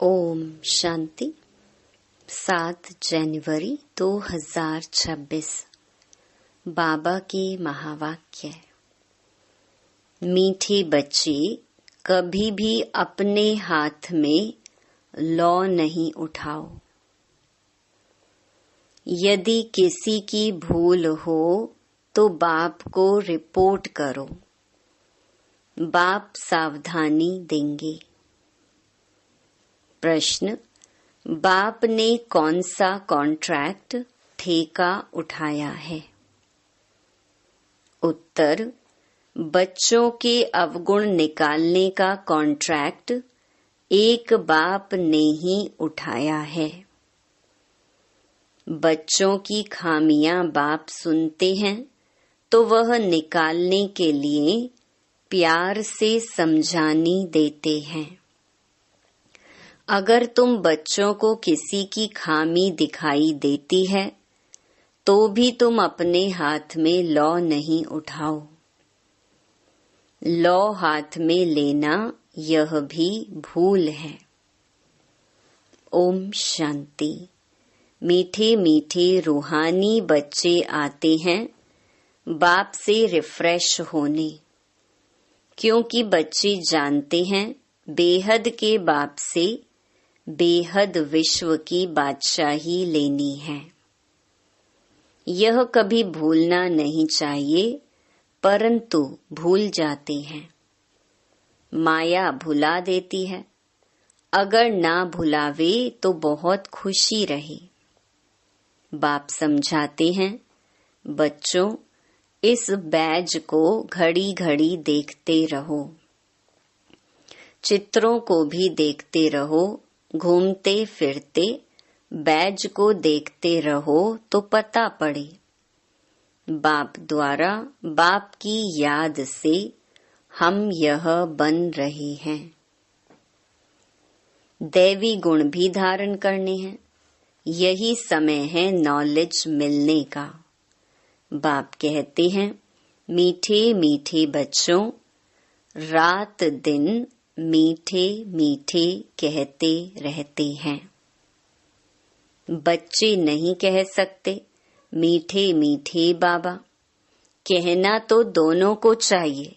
ओम शांति। 7 जनवरी 2026। बाबा के महावाक्य। मीठे बच्चे, कभी भी अपने हाथ में लौ नहीं उठाओ। यदि किसी की भूल हो तो बाप को रिपोर्ट करो, बाप सावधानी देंगे। प्रश्न: बाप ने कौन सा कॉन्ट्रैक्ट ठेका उठाया है? उत्तर: बच्चों के अवगुण निकालने का कॉन्ट्रैक्ट एक बाप ने ही उठाया है। बच्चों की खामियां बाप सुनते हैं तो वह निकालने के लिए प्यार से समझानी देते हैं। अगर तुम बच्चों को किसी की खामी दिखाई देती है तो भी तुम अपने हाथ में लौ नहीं उठाओ। लौ हाथ में लेना यह भी भूल है। ओम शांति। मीठे मीठे रूहानी बच्चे आते हैं बाप से रिफ्रेश होने, क्योंकि बच्चे जानते हैं बेहद के बाप से बेहद विश्व की बादशाही लेनी है। यह कभी भूलना नहीं चाहिए, परंतु भूल जाते हैं। माया भुला देती है। अगर ना भुलावे तो बहुत खुशी रहे। बाप समझाते हैं, बच्चों, इस बैज को घड़ी घड़ी देखते रहो, चित्रों को भी देखते रहो। घूमते फिरते बैज को देखते रहो तो पता पड़े। बाप द्वारा बाप की याद से हम यह बन रहे हैं। दैवी गुण भी धारण करने हैं। यही समय है नॉलेज मिलने का। बाप कहते हैं, मीठे मीठे बच्चों, रात दिन मीठे मीठे कहते रहते हैं। बच्चे नहीं कह सकते मीठे मीठे बाबा। कहना तो दोनों को चाहिए,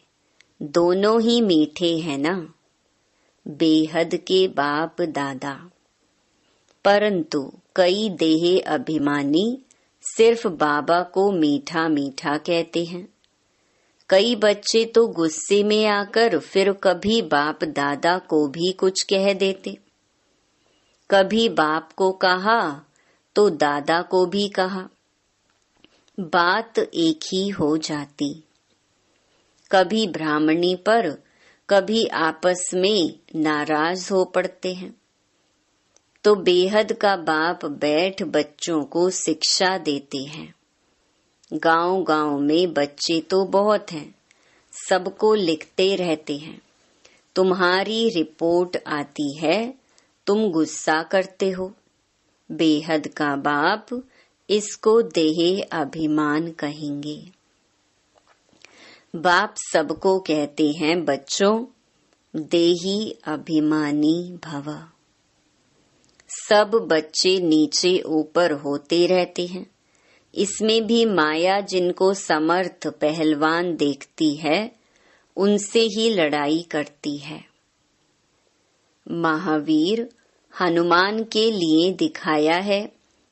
दोनों ही मीठे हैं ना, बेहद के बाप दादा। परंतु कई देह अभिमानी सिर्फ बाबा को मीठा मीठा कहते हैं। कई बच्चे तो गुस्से में आकर फिर कभी बाप दादा को भी कुछ कह देते। कभी बाप को कहा तो दादा को भी कहा। बात एक ही हो जाती। कभी ब्राह्मणी पर, कभी आपस में नाराज हो पड़ते हैं। तो बेहद का बाप बैठ बच्चों को शिक्षा देते हैं। गांव गांव में बच्चे तो बहुत हैं, सबको लिखते रहते हैं। तुम्हारी रिपोर्ट आती है, तुम गुस्सा करते हो। बेहद का बाप इसको देह अभिमान कहेंगे। बाप सबको कहते हैं, बच्चों, देही अभिमानी भव। सब बच्चे नीचे ऊपर होते रहते हैं। इसमें भी माया जिनको समर्थ पहलवान देखती है, उनसे ही लड़ाई करती है। महावीर हनुमान के लिए दिखाया है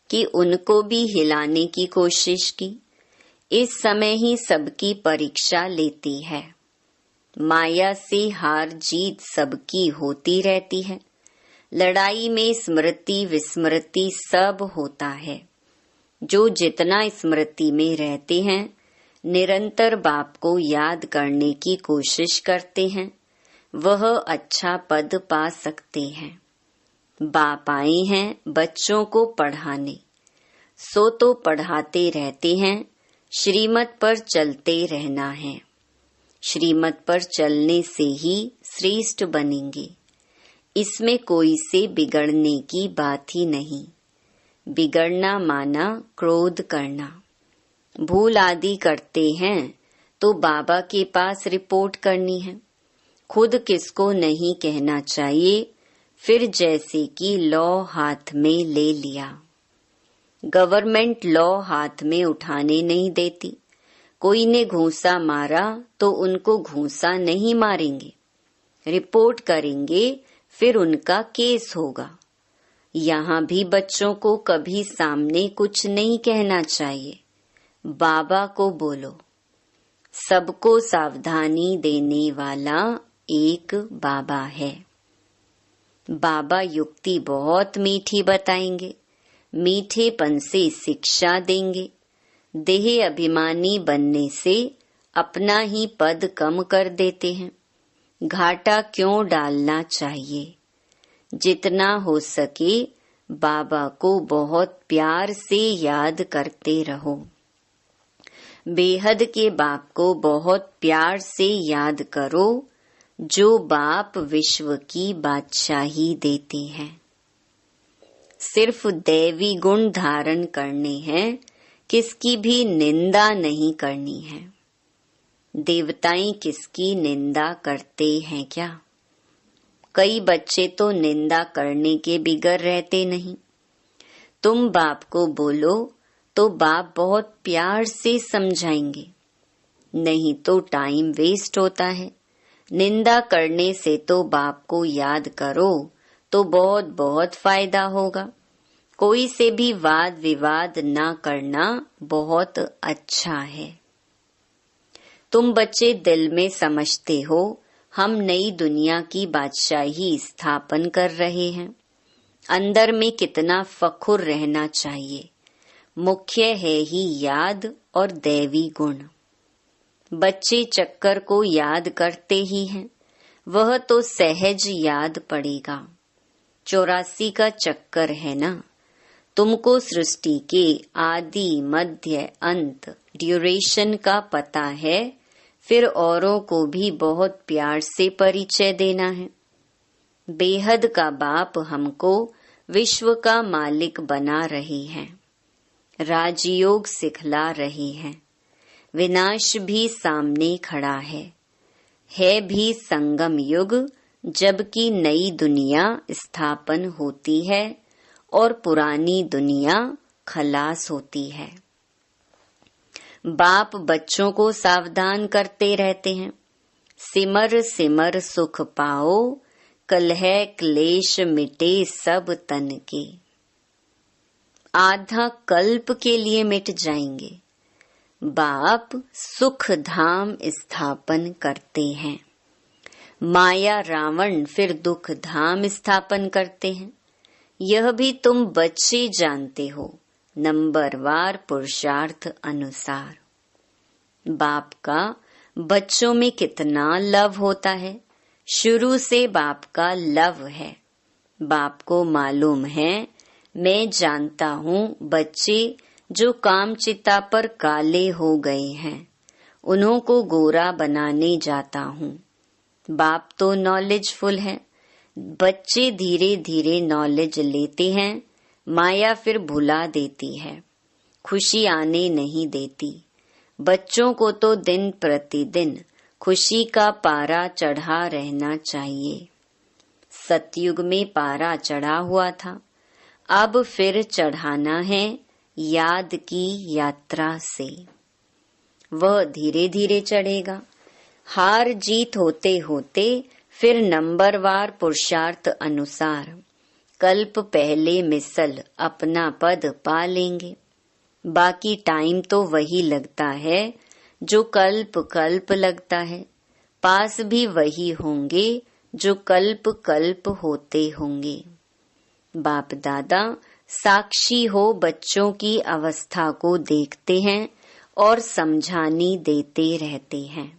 कि उनको भी हिलाने की कोशिश की। इस समय ही सबकी परीक्षा लेती है। माया से हार जीत सबकी होती रहती है। लड़ाई में स्मृति विस्मृति सब होता है। जो जितना स्मृति में रहते हैं, निरंतर बाप को याद करने की कोशिश करते हैं, वह अच्छा पद पा सकते हैं। बाप आए हैं बच्चों को पढ़ाने, सो तो पढ़ाते रहते हैं। श्रीमत पर चलते रहना है। श्रीमत पर चलने से ही श्रेष्ठ बनेंगे। इसमें कोई से बिगड़ने की बात ही नहीं। बिगड़ना माना क्रोध करना। भूल आदि करते हैं तो बाबा के पास रिपोर्ट करनी है। खुद किसको नहीं कहना चाहिए, फिर जैसे कि लॉ हाथ में ले लिया। गवर्नमेंट लॉ हाथ में उठाने नहीं देती। कोई ने घूंसा मारा तो उनको घूंसा नहीं मारेंगे, रिपोर्ट करेंगे, फिर उनका केस होगा। यहाँ भी बच्चों को कभी सामने कुछ नहीं कहना चाहिए। बाबा को बोलो। सबको सावधानी देने वाला एक बाबा है। बाबा युक्ति बहुत मीठी बताएंगे, मीठेपन से शिक्षा देंगे। देह अभिमानी बनने से अपना ही पद कम कर देते हैं। घाटा क्यों डालना चाहिए। जितना हो सके बाबा को बहुत प्यार से याद करते रहो। बेहद के बाप को बहुत प्यार से याद करो, जो बाप विश्व की बादशाही देते हैं। सिर्फ दैवी गुण धारण करने हैं, किसकी भी निंदा नहीं करनी है। देवताएं किसकी निंदा करते हैं क्या। कई बच्चे तो निंदा करने के बिगर रहते नहीं। तुम बाप को बोलो तो बाप बहुत प्यार से समझाएंगे, नहीं तो टाइम वेस्ट होता है। निंदा करने से तो बाप को याद करो तो बहुत बहुत फायदा होगा। कोई से भी वाद विवाद ना करना बहुत अच्छा है। तुम बच्चे दिल में समझते हो हम नई दुनिया की बादशाही स्थापन कर रहे हैं। अंदर में कितना फखुर रहना चाहिए। मुख्य है ही याद और दैवी गुण। बच्चे चक्कर को याद करते ही हैं, वह तो सहज याद पड़ेगा। 84 का चक्कर है ना। तुमको सृष्टि के आदि मध्य अंत ड्यूरेशन का पता है, फिर औरों को भी बहुत प्यार से परिचय देना है। बेहद का बाप हमको विश्व का मालिक बना रही है, राजयोग सिखला रही है। विनाश भी सामने खड़ा है भी संगम युग, जबकि नई दुनिया स्थापन होती है और पुरानी दुनिया खलास होती है। बाप बच्चों को सावधान करते रहते हैं। सिमर सिमर सुख पाओ, कलह क्लेश मिटे सब तन के। आधा कल्प के लिए मिट जाएंगे। बाप सुख धाम स्थापन करते हैं। माया रावण फिर दुख धाम स्थापन करते हैं। यह भी तुम बच्चे जानते हो, नंबरवार पुरुषार्थ अनुसार। बाप का बच्चों में कितना लव होता है। शुरू से बाप का लव है। बाप को मालूम है, मैं जानता हूँ बच्चे जो कामचिता पर काले हो गए हैं, उन्हों को गोरा बनाने जाता हूँ। बाप तो नॉलेजफुल है। बच्चे धीरे धीरे नॉलेज लेते हैं। माया फिर भुला देती है, खुशी आने नहीं देती। बच्चों को तो दिन प्रतिदिन खुशी का पारा चढ़ा रहना चाहिए। सतयुग में पारा चढ़ा हुआ था, अब फिर चढ़ाना है याद की यात्रा से। वह धीरे धीरे चढ़ेगा। हार जीत होते होते फिर नंबरवार पुरुषार्थ अनुसार कल्प पहले मिसल अपना पद पा लेंगे। बाकी टाइम तो वही लगता है जो कल्प कल्प लगता है। पास भी वही होंगे जो कल्प कल्प होते होंगे। बाप दादा साक्षी हो बच्चों की अवस्था को देखते हैं और समझानी देते रहते हैं।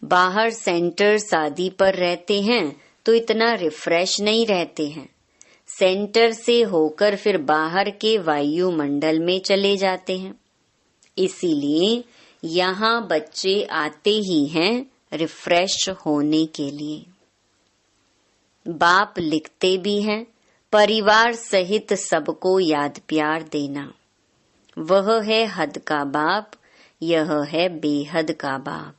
बाहर सेंटर शादी पर रहते हैं तो इतना रिफ्रेश नहीं रहते हैं। सेंटर से होकर फिर बाहर के वायुमंडल में चले जाते हैं। इसीलिए यहाँ बच्चे आते ही हैं रिफ्रेश होने के लिए। बाप लिखते भी हैं, परिवार सहित सबको याद प्यार देना। वह है हद का बाप, यह है बेहद का बाप।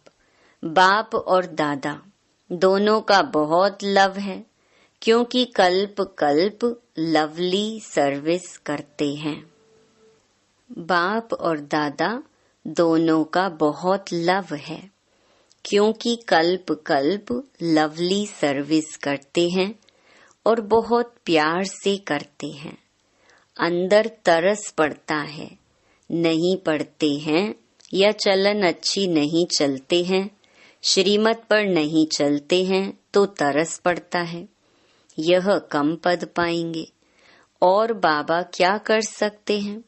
बाप और दादा दोनों का बहुत लव है। क्योंकि कल्प कल्प लवली सर्विस करते हैं। बाप और दादा दोनों का बहुत लव है, क्योंकि कल्प कल्प लवली सर्विस करते हैं और बहुत प्यार से करते हैं। अंदर तरस पड़ता है, नहीं पढ़ते हैं या चलन अच्छी नहीं चलते हैं, श्रीमत पर नहीं चलते हैं तो तरस पड़ता है, यह कम पद पाएंगे। और बाबा क्या कर सकते हैं?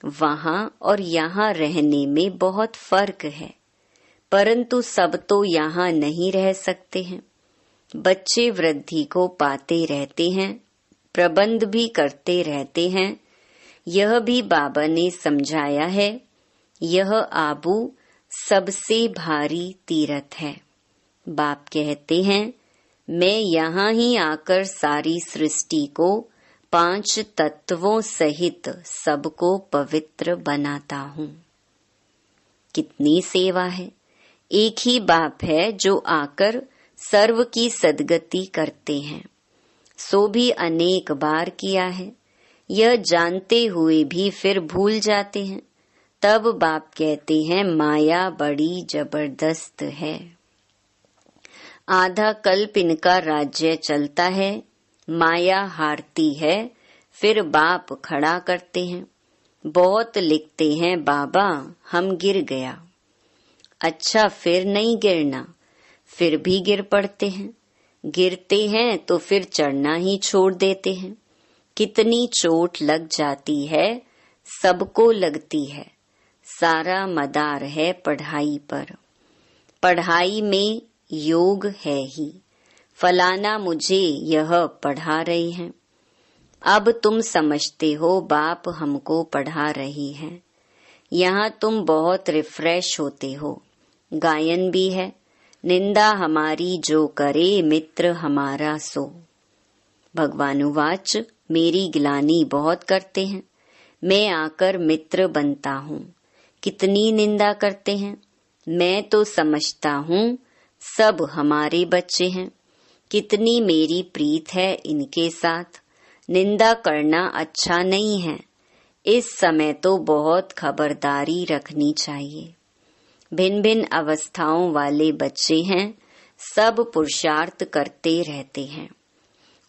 वहाँ और यहाँ रहने में बहुत फर्क है, परंतु सब तो यहाँ नहीं रह सकते हैं। बच्चे वृद्धि को पाते रहते हैं, प्रबंध भी करते रहते हैं। यह भी बाबा ने समझाया है, यह आबू सबसे भारी तीर्थ है। बाप कहते हैं, मैं यहाँ ही आकर सारी सृष्टि को 5 तत्वों सहित सबको पवित्र बनाता हूँ। कितनी सेवा है। एक ही बाप है जो आकर सर्व की सद्गति करते हैं, सो भी अनेक बार किया है। यह जानते हुए भी फिर भूल जाते हैं। तब बाप कहते हैं, माया बड़ी जबरदस्त है। आधा कल्प इनका राज्य चलता है, माया हारती है, फिर बाप खड़ा करते हैं। बहुत लिखते हैं, बाबा हम गिर गया। अच्छा, फिर नहीं गिरना, फिर भी गिर पड़ते हैं। गिरते हैं तो फिर चढ़ना ही छोड़ देते हैं। कितनी चोट लग जाती है, सबको लगती है। सारा मदार है पढ़ाई पर, पढ़ाई में योग है ही। फलाना मुझे यह पढ़ा रही हैं। अब तुम समझते हो बाप हमको पढ़ा रही हैं। यहाँ तुम बहुत रिफ्रेश होते हो। गायन भी है, निंदा हमारी जो करे मित्र हमारा सो। भगवानुवाच, मेरी गिलानी बहुत करते हैं, मैं आकर मित्र बनता हूँ। कितनी निंदा करते हैं, मैं तो समझता हूँ सब हमारे बच्चे हैं। कितनी मेरी प्रीत है इनके साथ। निंदा करना अच्छा नहीं है। इस समय तो बहुत खबरदारी रखनी चाहिए। भिन्न भिन्न अवस्थाओं वाले बच्चे हैं, सब पुरुषार्थ करते रहते हैं।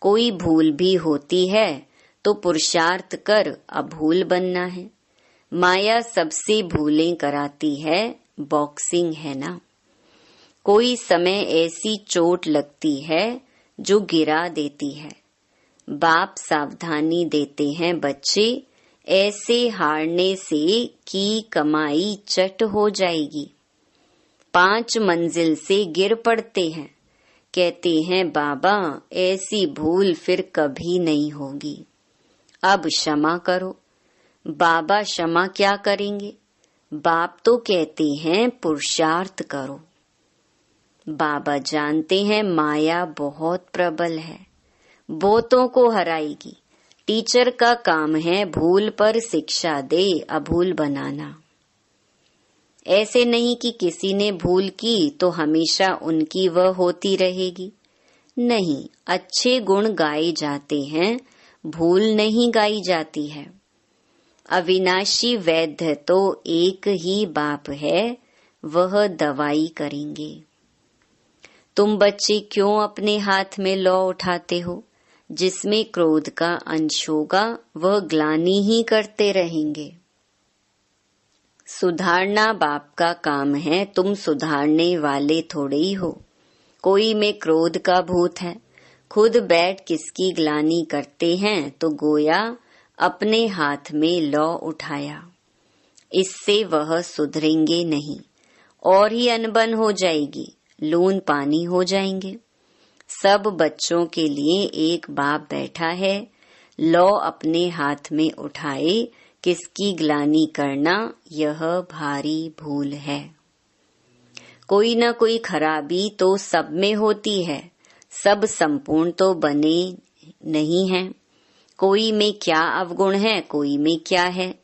कोई भूल भी होती है तो पुरुषार्थ कर अभूल बनना है। माया सबसे भूलें कराती है, बॉक्सिंग है ना। कोई समय ऐसी चोट लगती है जो गिरा देती है। बाप सावधानी देते हैं, बच्चे ऐसे हारने से की कमाई चट हो जाएगी। 5 मंजिल से गिर पड़ते हैं, कहते हैं बाबा ऐसी भूल फिर कभी नहीं होगी, अब क्षमा करो। बाबा क्षमा क्या करेंगे? बाप तो कहते हैं पुरुषार्थ करो। बाबा जानते हैं माया बहुत प्रबल है, बहुतों को हराएगी। टीचर का काम है भूल पर शिक्षा दे, अभूल बनाना। ऐसे नहीं कि किसी ने भूल की तो हमेशा उनकी वह होती रहेगी। नहीं, अच्छे गुण गाए जाते हैं, भूल नहीं गाई जाती है। अविनाशी वैद्य तो एक ही बाप है, वह दवाई करेंगे। तुम बच्चे क्यों अपने हाथ में लौ उठाते हो? जिसमें क्रोध का अंश होगा वह ग्लानि ही करते रहेंगे। सुधारना बाप का काम है, तुम सुधारने वाले थोड़े ही हो। कोई में क्रोध का भूत है, खुद बैठ किसकी ग्लानि करते हैं तो गोया अपने हाथ में लौ उठाया। इससे वह सुधरेंगे नहीं और ही अनबन हो जाएगी, लून पानी हो जाएंगे। सब बच्चों के लिए एक बाप बैठा है, लौ अपने हाथ में उठाए, किसकी ग्लानि करना यह भारी भूल है। कोई न कोई खराबी तो सब में होती है, सब संपूर्ण तो बने नहीं हैं। कोई में क्या अवगुण है, कोई में क्या है,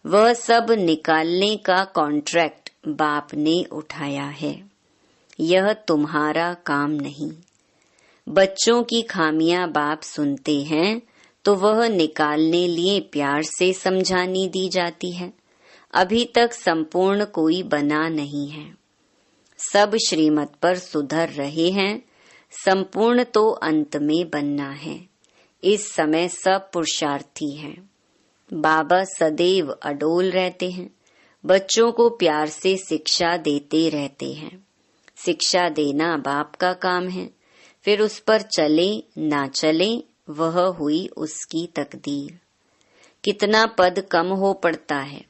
वह सब निकालने का कॉन्ट्रैक्ट बाप ने उठाया है। यह तुम्हारा काम नहीं। बच्चों की खामियां बाप सुनते हैं तो वह निकालने लिए प्यार से समझानी दी जाती है। अभी तक संपूर्ण कोई बना नहीं है, सब श्रीमत पर सुधर रहे हैं। संपूर्ण तो अंत में बनना है। इस समय सब पुरुषार्थी हैं। बाबा सदैव अडोल रहते हैं, बच्चों को प्यार से शिक्षा देते रहते हैं। शिक्षा देना बाप का काम है, फिर उस पर चले ना चले वह हुई उसकी तकदीर। कितना पद कम हो पड़ता है,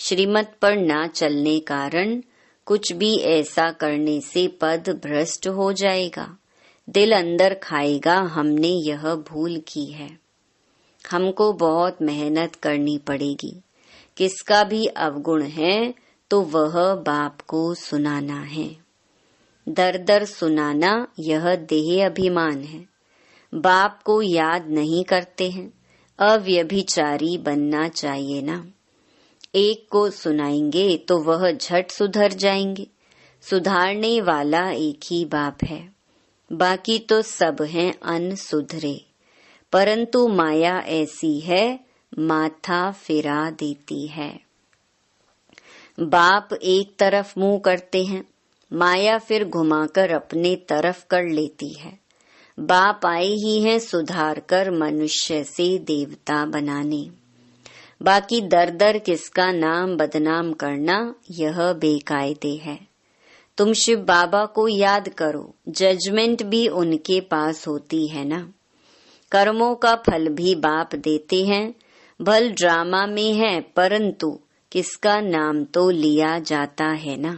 श्रीमत पर ना चलने कारण कुछ भी ऐसा करने से पद भ्रष्ट हो जाएगा। दिल अंदर खाएगा हमने यह भूल की है। हमको बहुत मेहनत करनी पड़ेगी। किसका भी अवगुण है तो वह बाप को सुनाना है। दर दर सुनाना यह देह अभिमान है। बाप को याद नहीं करते हैं। अव्यभिचारी बनना चाहिए ना। एक को सुनाएंगे तो वह झट सुधर जाएंगे। सुधारने वाला एक ही बाप है, बाकी तो सब हैं अनसुधरे। परंतु माया ऐसी है, माथा फिरा देती है। बाप एक तरफ मुंह करते हैं, माया फिर घुमाकर अपने तरफ कर लेती है। बाप आए ही हैं सुधार कर मनुष्य से देवता बनाने। बाकी दर दर किसका नाम बदनाम करना यह बेकायदे है। तुम शिव बाबा को याद करो, जजमेंट भी उनके पास होती है ना। कर्मों का फल भी बाप देते हैं। भल ड्रामा में है, परंतु किसका नाम तो लिया जाता है ना।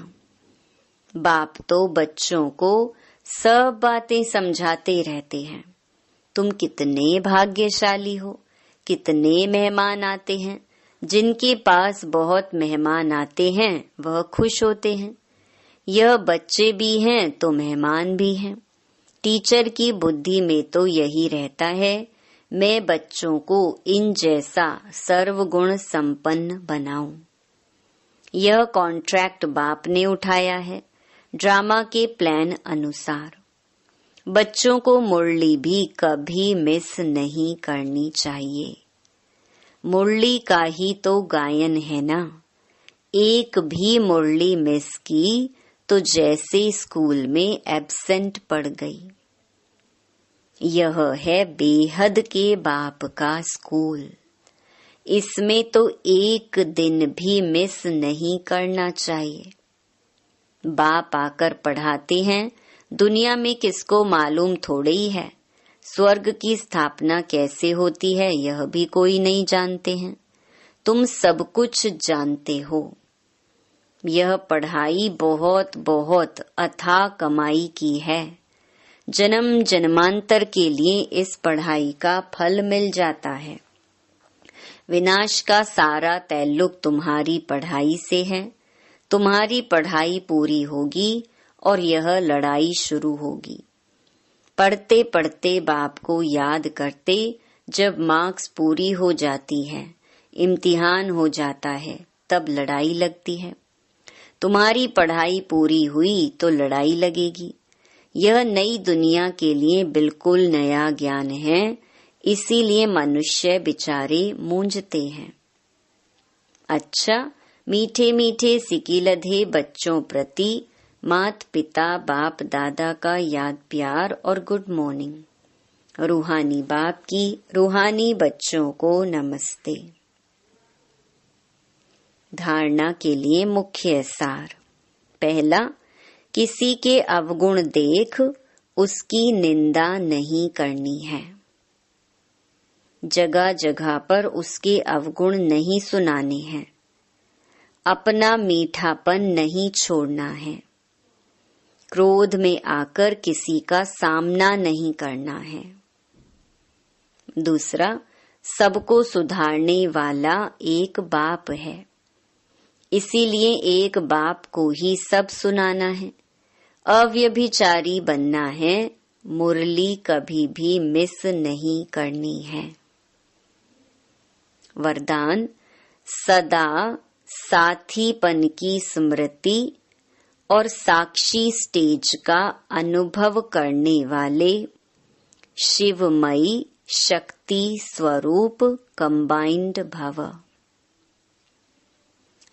बाप तो बच्चों को सब बातें समझाते रहते हैं। तुम कितने भाग्यशाली हो, कितने मेहमान आते हैं। जिनके पास बहुत मेहमान आते हैं वह खुश होते हैं। यह बच्चे भी हैं तो मेहमान भी हैं। टीचर की बुद्धि में तो यही रहता है, मैं बच्चों को इन जैसा सर्वगुण संपन्न बनाऊं। यह कॉन्ट्रैक्ट बाप ने उठाया है ड्रामा के प्लान अनुसार। बच्चों को मुरली भी कभी मिस नहीं करनी चाहिए। मुरली का ही तो गायन है ना। एक भी मुरली मिस की तो जैसे स्कूल में एब्सेंट पड़ गई। यह है बेहद के बाप का स्कूल। इसमें तो एक दिन भी मिस नहीं करना चाहिए। बाप आकर पढ़ाते हैं। दुनिया में किसको मालूम थोड़े ही है स्वर्ग की स्थापना कैसे होती है, यह भी कोई नहीं जानते हैं। तुम सब कुछ जानते हो। यह पढ़ाई बहुत बहुत अथाह कमाई की है। जन्म जन्मांतर के लिए इस पढ़ाई का फल मिल जाता है। विनाश का सारा ताल्लुक तुम्हारी पढ़ाई से है। तुम्हारी पढ़ाई पूरी होगी और यह लड़ाई शुरू होगी। पढ़ते पढ़ते बाप को याद करते, जब मार्क्स पूरी हो जाती है, इम्तिहान हो जाता है, तब लड़ाई लगती है। तुम्हारी पढ़ाई पूरी हुई तो लड़ाई लगेगी। यह नई दुनिया के लिए बिल्कुल नया ज्ञान है, इसीलिए मनुष्य बेचारे मूंझते हैं। अच्छा, मीठे मीठे सिकिलधे बच्चों प्रति मात पिता बाप दादा का याद प्यार और गुड मॉर्निंग। रूहानी बाप की रूहानी बच्चों को नमस्ते। धारणा के लिए मुख्य सार। पहला, किसी के अवगुण देख उसकी निंदा नहीं करनी है। जगह जगह पर उसके अवगुण नहीं सुनाने हैं। अपना मीठापन नहीं छोड़ना है। क्रोध में आकर किसी का सामना नहीं करना है। दूसरा, सबको सुधारने वाला एक बाप है, इसीलिए एक बाप को ही सब सुनाना है। अव्यभिचारी बनना है, मुरली कभी भी मिस नहीं करनी है। वरदान, सदा साथीपन की स्मृति और साक्षी स्टेज का अनुभव करने वाले शिवमयी शक्ति स्वरूप कंबाइंड भव।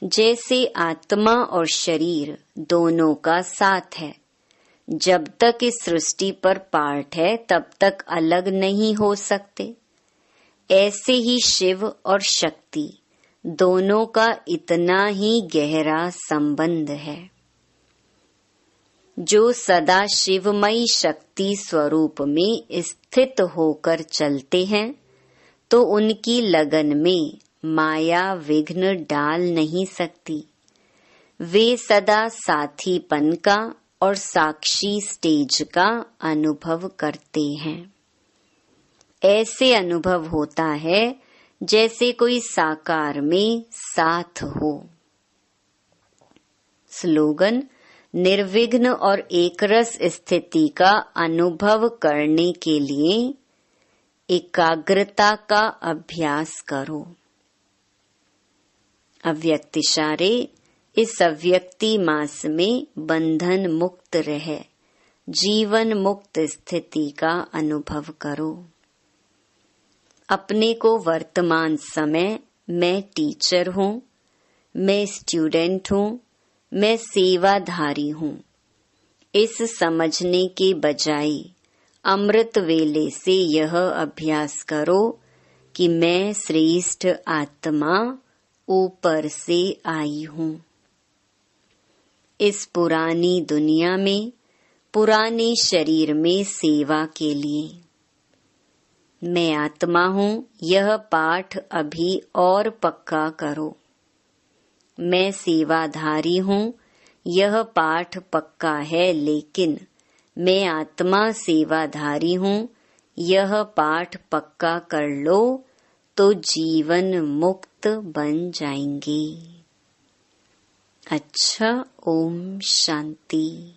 जैसे आत्मा और शरीर दोनों का साथ है, जब तक इस सृष्टि पर पार्ट है तब तक अलग नहीं हो सकते, ऐसे ही शिव और शक्ति दोनों का इतना ही गहरा संबंध है। जो सदा शिवमयी शक्ति स्वरूप में स्थित होकर चलते हैं तो उनकी लगन में माया विघ्न डाल नहीं सकती। वे सदा साथीपन का और साक्षी स्टेज का अनुभव करते हैं। ऐसे अनुभव होता है जैसे कोई साकार में साथ हो। स्लोगन: निर्विघ्न और एकरस स्थिति का अनुभव करने के लिए एकाग्रता का अभ्यास करो। अव्यक्त इशारे: इस अव्यक्ति मास में बंधन मुक्त रहे, जीवन मुक्त स्थिति का अनुभव करो। अपने को वर्तमान समय मैं टीचर हूँ, मैं स्टूडेंट हूँ, मैं सेवाधारी हूँ, इस समझने के बजाय अमृत वेले से यह अभ्यास करो कि मैं श्रेष्ठ आत्मा ऊपर से आई हूँ। इस पुरानी दुनिया में पुराने शरीर में सेवा के लिए मैं आत्मा हूँ, यह पाठ अभी और पक्का करो। मैं सेवाधारी हूँ, यह पाठ पक्का है, लेकिन मैं आत्मा सेवाधारी हूँ, यह पाठ पक्का कर लो तो जीवन मुक्त बन जाएंगे। अच्छा, ओम शांति।